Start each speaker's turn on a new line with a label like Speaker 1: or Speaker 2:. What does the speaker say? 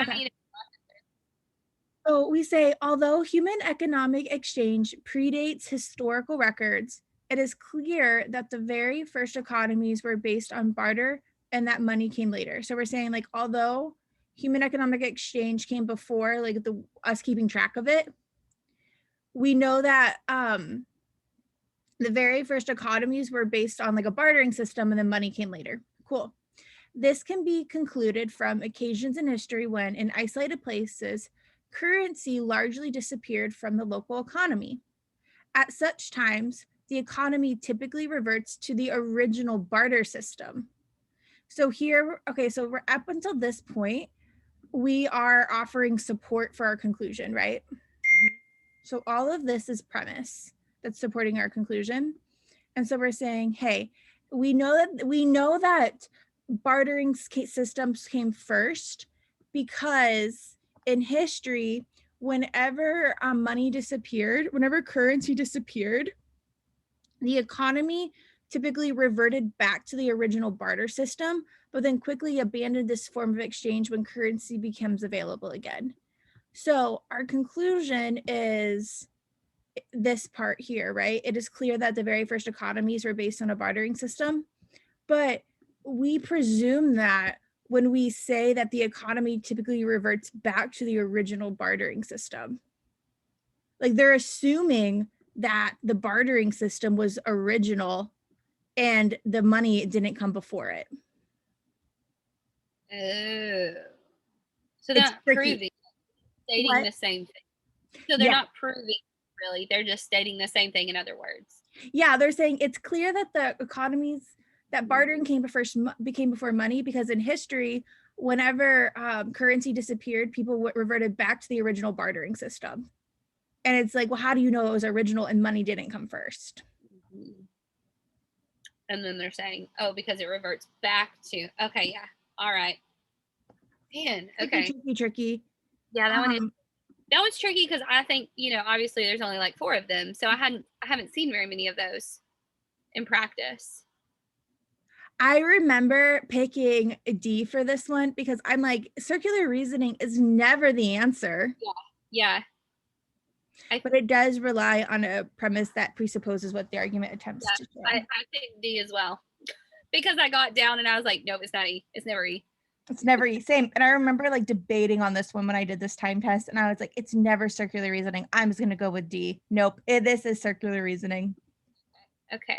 Speaker 1: Okay.
Speaker 2: mean,
Speaker 1: So we say, although human economic exchange predates historical records, it is clear that the very first economies were based on barter and that money came later. So we're saying, like, although human economic exchange came before, like, us keeping track of it, we know that the very first economies were based on like a bartering system and then money came later. Cool. This can be concluded from occasions in history when, in isolated places, currency largely disappeared from the local economy. At such times, the economy typically reverts to the original barter system. So here, okay, so we're up until this point, we are offering support for our conclusion, right? So all of this is premise that's supporting our conclusion. And so we're saying, hey, we know that bartering systems came first because in history, whenever money disappeared, whenever currency disappeared, the economy typically reverted back to the original barter system, but then quickly abandoned this form of exchange when currency becomes available again. So our conclusion is this part here, right? It is clear that the very first economies were based on a bartering system, but we presume that when we say that the economy typically reverts back to the original bartering system. Like they're assuming that the bartering system was original and the money didn't come before it.
Speaker 2: oh, so they're
Speaker 1: It's
Speaker 2: not
Speaker 1: tricky.
Speaker 2: proving, stating
Speaker 1: What?
Speaker 2: the same thing. So they're
Speaker 1: Yeah.
Speaker 2: not proving really, they're just stating the same thing in other words.
Speaker 1: Yeah, they're saying it's clear that the economies that bartering became before money because in history, whenever currency disappeared, people reverted back to the original bartering system. And it's like, well, how do you know it was original and money didn't come first?
Speaker 2: Mhm. And then they're saying, oh, because it reverts back to, okay, yeah, all right. Man,
Speaker 1: Tricky,
Speaker 2: okay.
Speaker 1: tricky, tricky.
Speaker 2: Yeah,
Speaker 1: Um,
Speaker 2: that one's tricky because I think, obviously there's only like four of them. So I haven't seen very many of those in practice.
Speaker 1: I remember picking a D for this one because I'm like, circular reasoning is never the answer,
Speaker 2: Yeah. Yeah. I
Speaker 1: but it does rely on a premise that presupposes what the argument attempts
Speaker 2: yeah,
Speaker 1: to
Speaker 2: I,
Speaker 1: show.
Speaker 2: I picked D as well. Because I got down and I was like, nope, it's not E. It's never E.
Speaker 1: It's never same. And I remember like debating on this one when I did this time test, and I was like, it's never circular reasoning. I'm just gonna go with D. Nope, this is circular reasoning.
Speaker 2: Okay.